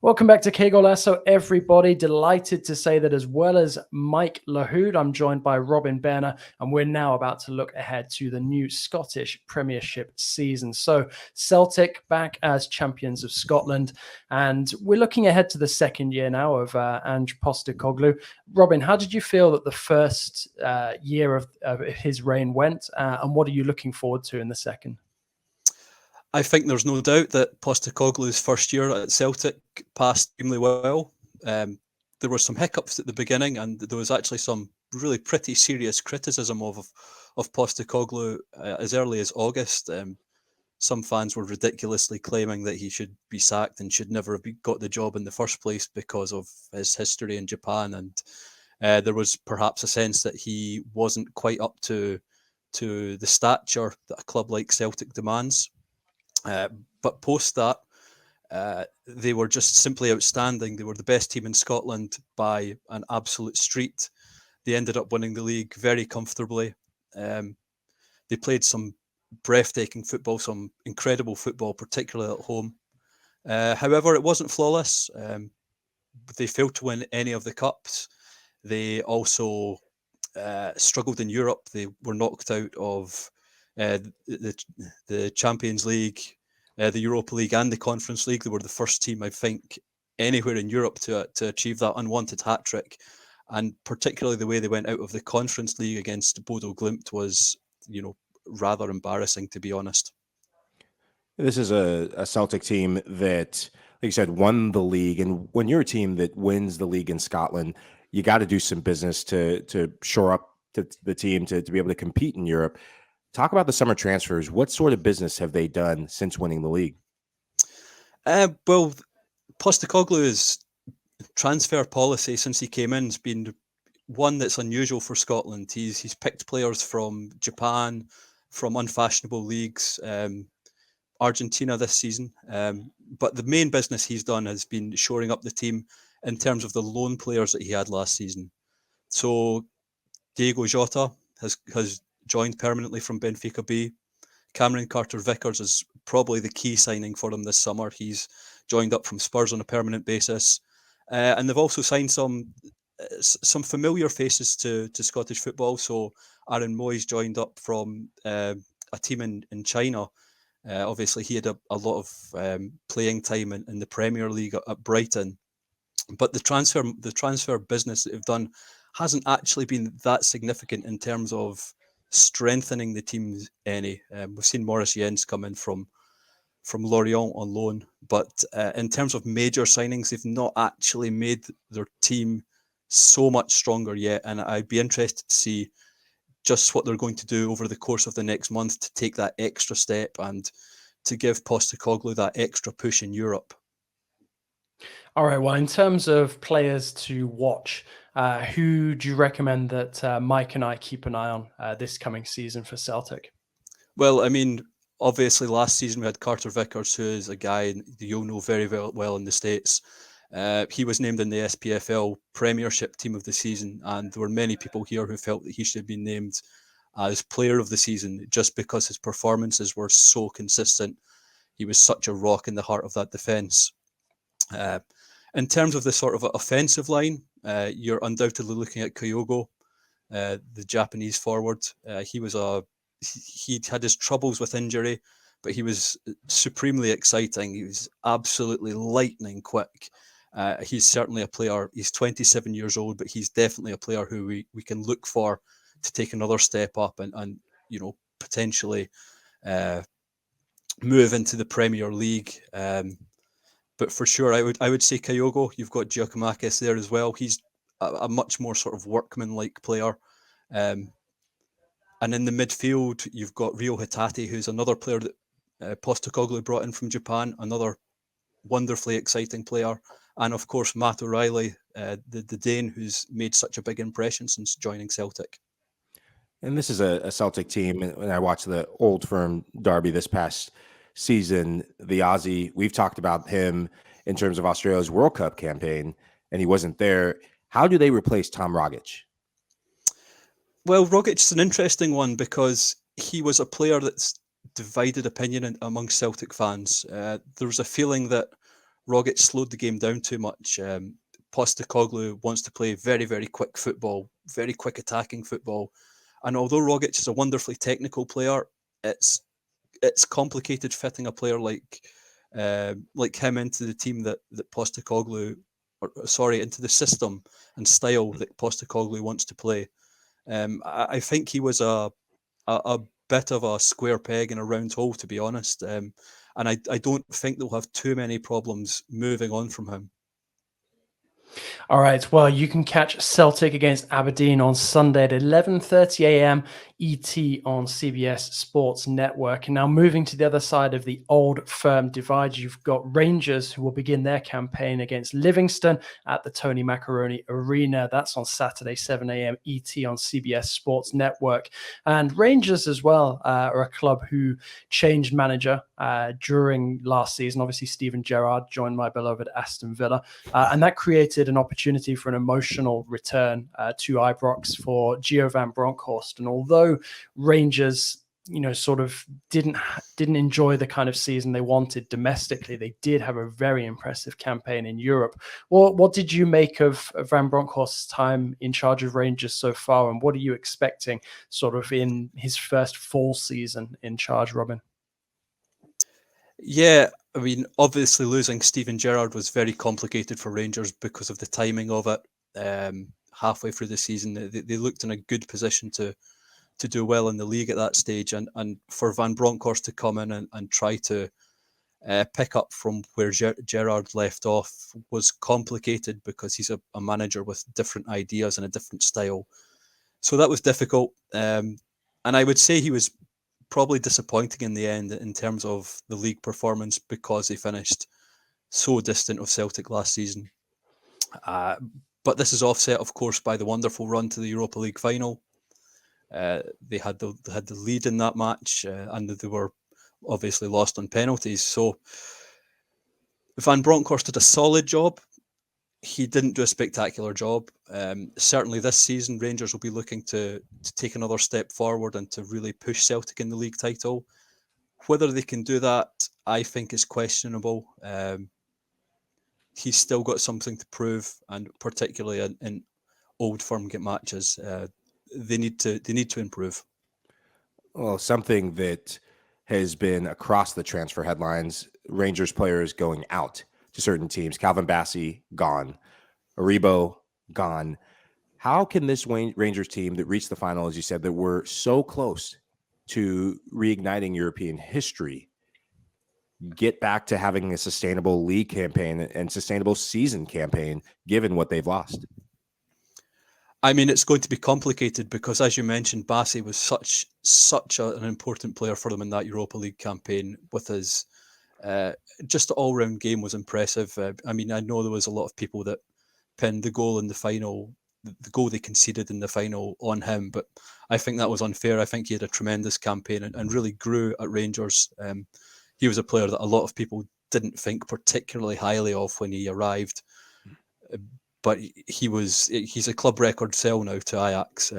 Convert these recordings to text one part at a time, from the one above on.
Welcome back to Qué Golazo, everybody. Delighted to say that as well as Mike Lahoud, I'm joined by Robin Bairner, and we're now about to look ahead to the new Scottish Premiership season. So Celtic back as champions of Scotland, and we're looking ahead to the second year now of Ange Postecoglou. Robin, how did you feel that the first year of his reign went, and what are you looking forward to in the second? I think there's no doubt that Postecoglou's first year at Celtic passed extremely well. There were some hiccups at the beginning, and there was actually some really pretty serious criticism of Postecoglou as early as August. Some fans were ridiculously claiming that he should be sacked and should never have got the job in the first place because of his history in Japan, and there was perhaps a sense that he wasn't quite up to the stature that a club like Celtic demands. But post that, they were just simply outstanding. They were the best team in Scotland by an absolute street. They ended up winning the league very comfortably. They played some breathtaking football, some incredible football, particularly at home. However, it wasn't flawless. They failed to win any of the cups. They also struggled in Europe. They were knocked out of the Champions League, the Europa League, and the Conference League. They were the first team, I think, anywhere in Europe to achieve that unwanted hat trick. And particularly the way they went out of the Conference League against Bodo Glimt was, rather embarrassing, to be honest. This is a Celtic team that, like you said, won the league. And when you're a team that wins the league in Scotland, you got to do some business to shore up the team to be able to compete in Europe. Talk about the summer transfers. What sort of business have they done since winning the league? Well, Postecoglou's transfer policy since he came in has been one that's unusual for Scotland. He's picked players from Japan, from unfashionable leagues, Argentina this season. But the main business he's done has been shoring up the team in terms of the loan players that he had last season. So Diego Jota has joined permanently from Benfica B. Cameron Carter-Vickers is probably the key signing for them this summer. He's joined up from Spurs on a permanent basis. And they've also signed some familiar faces to Scottish football. So Aaron Moyes joined up from a team in China. Obviously, he had a lot of playing time in the Premier League at Brighton. But the transfer business that they've done hasn't actually been that significant in terms of strengthening the teams any. We've seen Maurice Jens come in from Lorient on loan, but in terms of major signings, they've not actually made their team so much stronger yet. And I'd be interested to see just what they're going to do over the course of the next month to take that extra step and to give Postecoglou that extra push in Europe. All right. Well, in terms of players to watch, who do you recommend that Mike and I keep an eye on this coming season for Celtic? Well, I mean, obviously last season we had Carter-Vickers, who is a guy you'll know very well in the States. He was named in the SPFL Premiership Team of the Season, and there were many people here who felt that he should be named as Player of the Season just because his performances were so consistent. He was such a rock in the heart of that defence. In terms of the sort of offensive line, you're undoubtedly looking at Kyogo, the Japanese forward. He'd had his troubles with injury, but he was supremely exciting. He was absolutely lightning quick. He's certainly a player. He's 27 years old, but he's definitely a player who we can look for to take another step up and potentially move into the Premier League. But for sure, I would say Kyogo. You've got Giacomakis there as well. He's a much more sort of workman-like player. And in the midfield, you've got Ryo Hatate, who's another player that Postecoglou brought in from Japan, another wonderfully exciting player. And of course, Matt O'Reilly, the Dane, who's made such a big impression since joining Celtic. And this is a Celtic team. When I watched the Old Firm derby this past season, the Aussie, we've talked about him in terms of Australia's World Cup campaign, and he wasn't there. How do they replace Tom Rogic? Well, Rogic is an interesting one because he was a player that's divided opinion among Celtic fans. There was a feeling that Rogic slowed the game down too much. Postecoglou wants to play very, very quick football, very quick attacking football. And although Rogic is a wonderfully technical player, it's complicated fitting a player like him into the team that Postecoglou, into the system and style that Postecoglou wants to play. I think he was a bit of a square peg in a round hole, to be honest. And I don't think they'll have too many problems moving on from him. All right. Well, you can catch Celtic against Aberdeen on Sunday at 11:30 a.m. ET on CBS Sports Network. And now moving to the other side of the old firm divide, you've got Rangers, who will begin their campaign against Livingston at the Tony Macaroni Arena. That's on Saturday, 7 a.m. ET on CBS Sports Network. And Rangers as well are a club who changed manager during last season. Obviously, Steven Gerrard joined my beloved Aston Villa, and that created an opportunity for an emotional return to Ibrox for Gio van Bronckhorst. And although Rangers, sort of didn't enjoy the kind of season they wanted domestically, they did have a very impressive campaign in Europe. Well, what did you make of Van Bronckhorst's time in charge of Rangers so far, and what are you expecting sort of in his first full season in charge, Robin? Yeah, I mean, obviously losing Steven Gerrard was very complicated for Rangers because of the timing of it. Halfway through the season, they looked in a good position to do well in the league at that stage, and for Van Bronckhorst to come in and try to pick up from where Gerrard left off was complicated because he's a manager with different ideas and a different style. So that was difficult. And I would say he was probably disappointing in the end in terms of the league performance because they finished so distant of Celtic last season. But this is offset, of course, by the wonderful run to the Europa League final. They had the lead in that match, and they were obviously lost on penalties. So Van Bronckhorst did a solid job. He didn't do a spectacular job. Certainly this season, Rangers will be looking to take another step forward and to really push Celtic in the league title. Whether they can do that, I think, is questionable. He's still got something to prove, and particularly in old firm matches, they need to improve. Well, something that has been across the transfer headlines: Rangers players going out to certain teams. Calvin Bassey gone, Aribo gone. How can this Rangers team that reached the final, as you said, that were so close to reigniting European history, get back to having a sustainable league campaign and sustainable season campaign, given what they've lost? I mean, it's going to be complicated because, as you mentioned, Bassey was such an important player for them in that Europa League campaign. With his just the all-round game was impressive. I mean, I know there was a lot of people that pinned the goal in the final, the goal they conceded in the final, on him, but I think that was unfair. I think he had a tremendous campaign and really grew at Rangers. He was a player that a lot of people didn't think particularly highly of when he arrived. But he's a club record sell now to Ajax,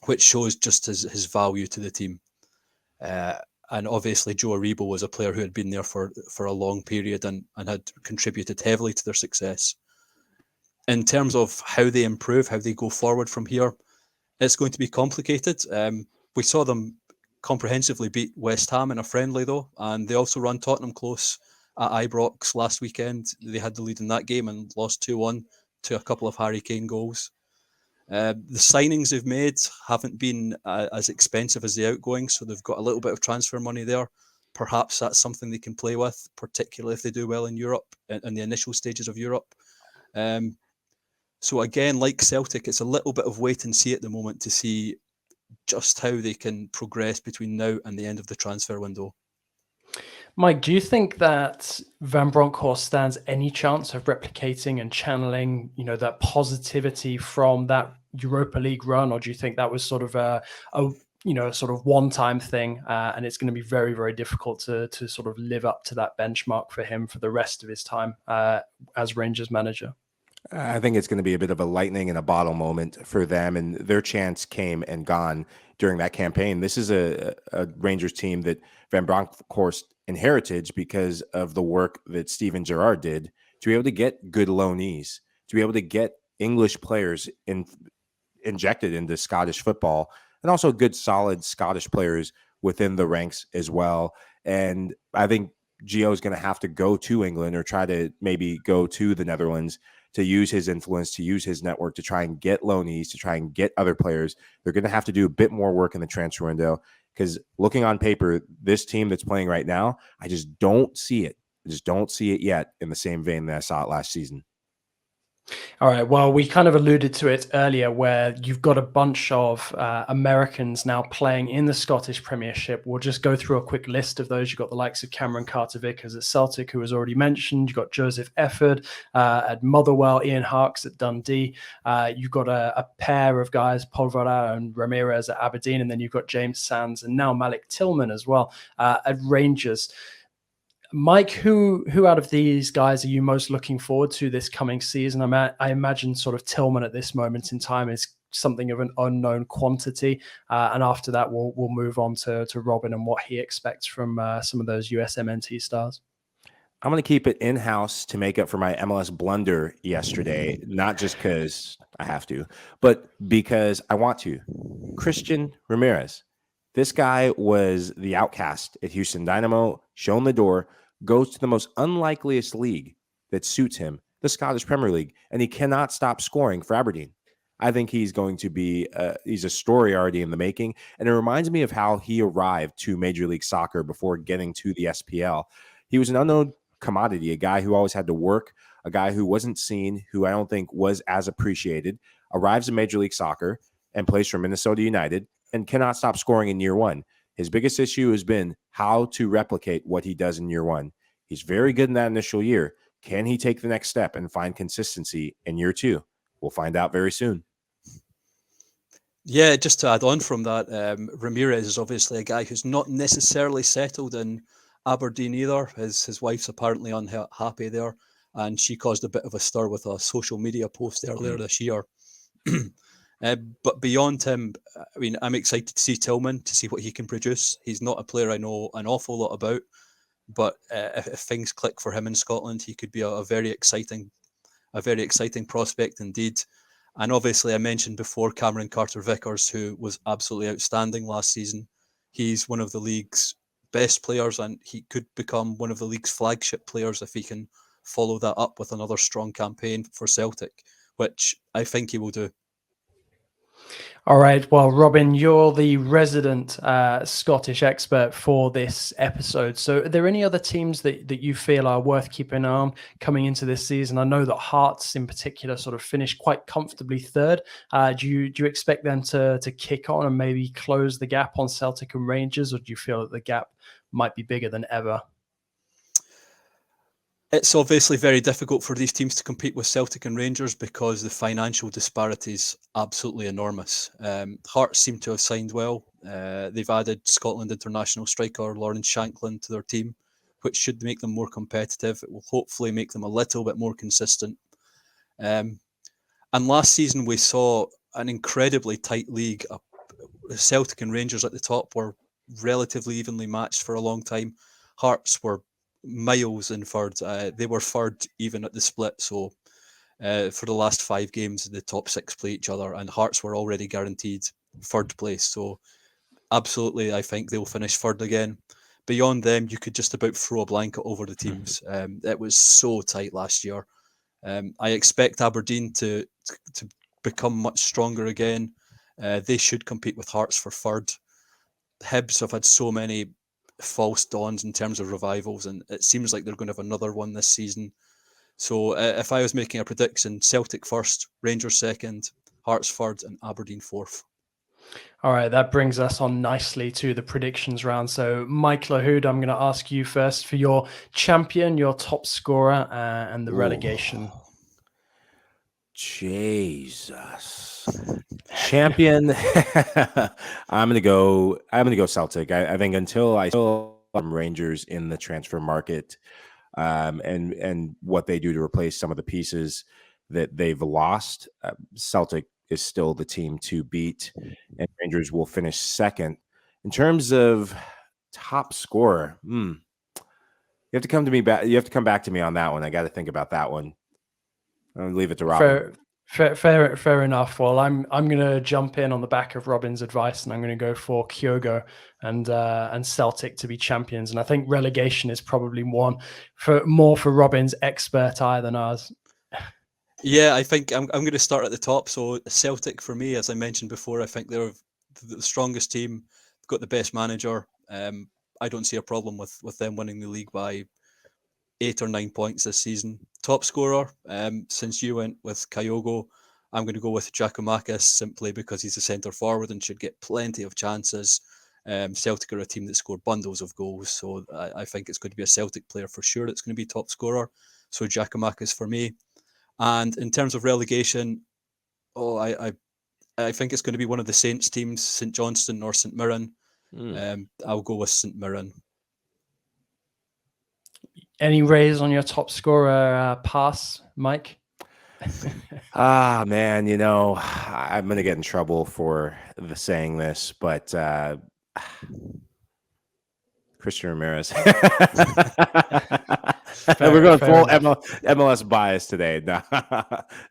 which shows just his value to the team. And obviously Joe Aribo was a player who had been there for a long period and had contributed heavily to their success. In terms of how they improve, how they go forward from here, it's going to be complicated. We saw them comprehensively beat West Ham in a friendly, though, and they also ran Tottenham close at Ibrox last weekend. They had the lead in that game and lost 2-1 to a couple of Harry Kane goals. The signings they've made haven't been as expensive as the outgoings, so they've got a little bit of transfer money there. Perhaps that's something they can play with, particularly if they do well in Europe, in the initial stages of Europe. So again, like Celtic, it's a little bit of wait and see at the moment to see just how they can progress between now and the end of the transfer window. Mike, do you think that Van Bronckhorst stands any chance of replicating and channeling, that positivity from that Europa League run, or do you think that was sort of a sort of one-time thing, and it's going to be very, very difficult to sort of live up to that benchmark for him for the rest of his time as Rangers manager? I think it's going to be a bit of a lightning in a bottle moment for them, and their chance came and gone during that campaign. This is a Rangers team that Van Bronckhorst and heritage because of the work that Steven Gerrard did to be able to get good loanees, to be able to get English players injected into Scottish football, and also good, solid Scottish players within the ranks as well. And I think Gio is going to have to go to England or try to maybe go to the Netherlands to use his influence, to use his network, to try and get loanees, to try and get other players. They're going to have to do a bit more work in the transfer window because looking on paper, this team that's playing right now, I just don't see it. I just don't see it yet in the same vein that I saw it last season. All right. Well, we kind of alluded to it earlier where you've got a bunch of Americans now playing in the Scottish Premiership. We'll just go through a quick list of those. You've got the likes of Cameron Carter-Vickers at Celtic, who was already mentioned. You've got Joseph Efford at Motherwell, Ian Harkes at Dundee. You've got a pair of guys, Polvara and Ramirez at Aberdeen. And then you've got James Sands and now Malik Tillman as well at Rangers. Mike, who out of these guys are you most looking forward to this coming season? I imagine sort of Tillman at this moment in time is something of an unknown quantity. And after that, we'll move on to Robin and what he expects from some of those USMNT stars. I'm going to keep it in-house to make up for my MLS blunder yesterday, not just because I have to, but because I want to. Christian Ramirez. This guy was the outcast at Houston Dynamo, shown the door, goes to the most unlikeliest league that suits him, the Scottish Premier League, and he cannot stop scoring for Aberdeen. I think he's going to be, he's a story already in the making, and it reminds me of how he arrived to Major League Soccer before getting to the SPL. He was an unknown commodity, a guy who always had to work, a guy who wasn't seen, who I don't think was as appreciated, arrives in Major League Soccer and plays for Minnesota United and cannot stop scoring in year one. His biggest issue has been how to replicate what he does in year one. He's very good in that initial year. Can he take the next step and find consistency in year two? We'll find out very soon. Yeah, just to add on from that, Ramirez is obviously a guy who's not necessarily settled in Aberdeen either. His wife's apparently unhappy there, and she caused a bit of a stir with a social media post earlier this year. But beyond him, I mean, I'm excited to see Tillman, to see what he can produce. He's not a player I know an awful lot about, but if things click for him in Scotland, he could be a very exciting prospect indeed. And obviously, I mentioned before Cameron Carter-Vickers, who was absolutely outstanding last season. He's one of the league's best players, and he could become one of the league's flagship players if he can follow that up with another strong campaign for Celtic, which I think he will do. All right. Well, Robin, you're the resident Scottish expert for this episode. So are there any other teams that you feel are worth keeping an eye on coming into this season? I know that Hearts in particular sort of finished quite comfortably third. Do you expect them to kick on and maybe close the gap on Celtic and Rangers, or do you feel that the gap might be bigger than ever? It's obviously very difficult for these teams to compete with Celtic and Rangers because the financial disparity is absolutely enormous. Hearts seem to have signed well. They've added Scotland international striker Lawrence Shankland to their team, which should make them more competitive. It will hopefully make them a little bit more consistent. And last season we saw an incredibly tight league. Celtic and Rangers at the top were relatively evenly matched for a long time. Hearts were miles in third. They were third even at the split. So for the last 5 games, the top 6 play each other, and Hearts were already guaranteed third place. So absolutely, I think they'll finish third again. Beyond them, you could just about throw a blanket over the teams. It was so tight last year. I expect Aberdeen to become much stronger again. They should compete with Hearts for third. Hibs have had so many false dawns in terms of revivals, and it seems like they're going to have another one this season. So if I was making a prediction, Celtic first, Rangers second, Hearts third, and Aberdeen fourth. All right, that brings us on nicely to the predictions round. So Mike Lahoud, I'm going to ask you first for your champion, your top scorer, and the relegation. Jesus. Champion. I'm gonna go Celtic. I think until I saw Rangers in the transfer market, and what they do to replace some of the pieces that they've lost, Celtic is still the team to beat, and Rangers will finish second. In terms of top scorer, You have to come to me back. You have to come back to me on that one. I got to think about that one. I'll leave it to Robin. Fair enough. Well, I'm going to jump in on the back of Robin's advice, and I'm going to go for Kyogo and Celtic to be champions. And I think relegation is probably one more for Robin's expert eye than ours. Yeah, I think I'm going to start at the top. So Celtic, for me, as I mentioned before, I think they're the strongest team, got the best manager. I don't see a problem with them winning the league by 8 or 9 points this season. Top scorer, since you went with Kyogo, I'm going to go with Giacomakis simply because he's a centre forward and should get plenty of chances. Celtic are a team that score bundles of goals, so I think it's going to be a Celtic player for sure that's going to be top scorer. So Giacomakis for me. And in terms of relegation, I think it's going to be one of the Saints teams, St Johnstone or St Mirren. I'll go with St Mirren. Any raise on your top scorer pass, Mike? Man, I'm going to get in trouble for saying this, but Christian Ramirez. We're going full MLS bias today.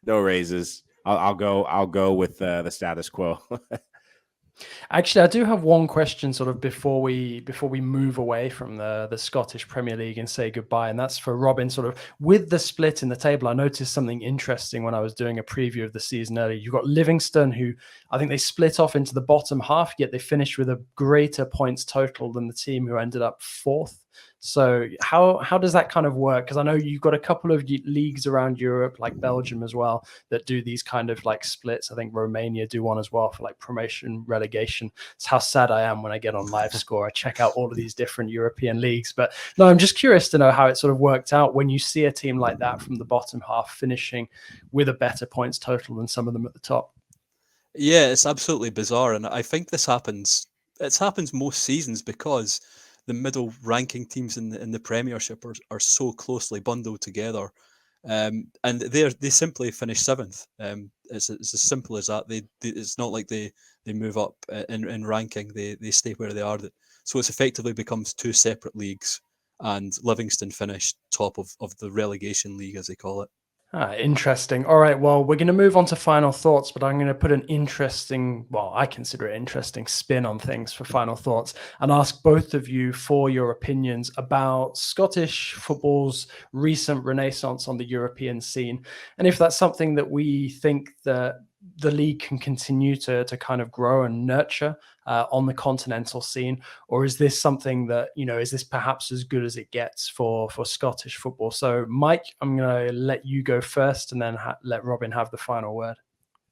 No raises. I'll go with the status quo. Actually, I do have one question sort of before we move away from the Scottish Premier League and say goodbye, and that's for Robin. Sort of with the split in the table, I noticed something interesting when I was doing a preview of the season earlier. You've got Livingston, who I think they split off into the bottom half, yet they finished with a greater points total than the team who ended up fourth. So how does that kind of work? Because I know you've got a couple of leagues around Europe, like Belgium as well, that do these kind of like splits. I think Romania do one as well for like promotion, relegation. It's how sad I am when I get on Live Score. I check out all of these different European leagues. But no, I'm just curious to know how it sort of worked out when you see a team like that from the bottom half finishing with a better points total than some of them at the top. Yeah, it's absolutely bizarre. And I think this happens. It happens most seasons because the middle ranking teams in the Premiership are so closely bundled together, and they simply finish seventh. It's as simple as that. It's not like they move up in ranking. They stay where they are. So it's effectively becomes two separate leagues, and Livingston finished top of the relegation league, as they call it. Interesting. All right. Well, we're going to move on to final thoughts, but I'm going to put an interesting, well, I consider it interesting spin on things for final thoughts and ask both of you for your opinions about Scottish football's recent renaissance on the European scene. And if that's something that we think that the league can continue to kind of grow and nurture on the continental scene, or is this something that, is this perhaps as good as it gets for Scottish football? So Mike, I'm going to let you go first and then let Robin have the final word.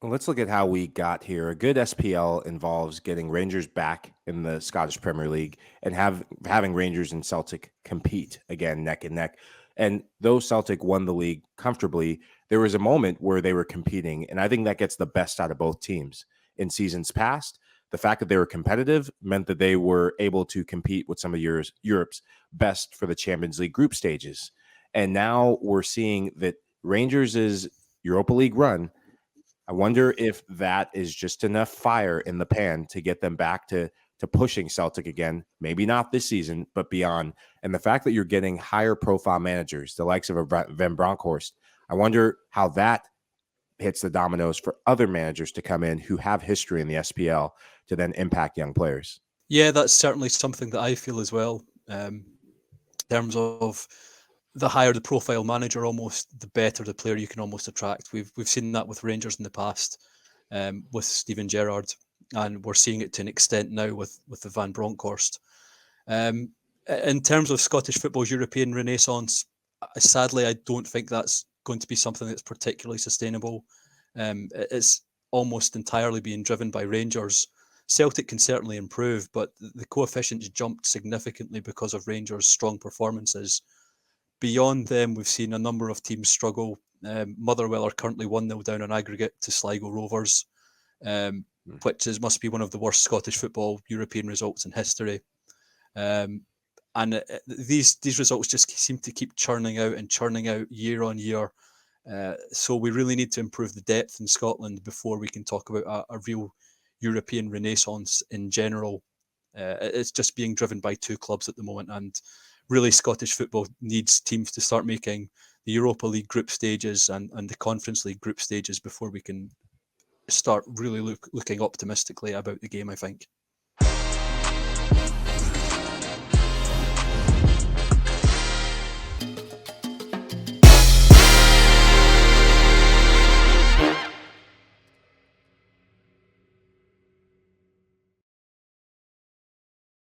Well, let's look at how we got here. A good SPL involves getting Rangers back in the Scottish Premier League and having Rangers and Celtic compete again neck and neck. And though Celtic won the league comfortably, there was a moment where they were competing, and I think that gets the best out of both teams. In seasons past, the fact that they were competitive meant that they were able to compete with some of Europe's best for the Champions League group stages. And now we're seeing that Rangers' Europa League run, I wonder if that is just enough fire in the pan to get them back to pushing Celtic again, maybe not this season, but beyond. And the fact that you're getting higher profile managers, the likes of a Van Bronckhorst, I wonder how that hits the dominoes for other managers to come in who have history in the SPL to then impact young players. Yeah, that's certainly something that I feel as well. In terms of the higher the profile manager, almost the better the player you can almost attract. We've seen that with Rangers in the past, with Steven Gerrard, and we're seeing it to an extent now with the Van Bronckhorst. In terms of Scottish football's European renaissance, sadly, I don't think that's going to be something that's particularly sustainable. It's almost entirely being driven by Rangers. Celtic can certainly improve, but the coefficients jumped significantly because of Rangers' strong performances. Beyond them, we've seen a number of teams struggle. Motherwell are currently 1-0 down on aggregate to Sligo Rovers, which must be one of the worst Scottish football European results in history. And these results just seem to keep churning out year on year. So we really need to improve the depth in Scotland before we can talk about a real European renaissance in general. It's just being driven by two clubs at the moment, and really Scottish football needs teams to start making the Europa League group stages and the Conference League group stages before we can start really looking optimistically about the game, I think.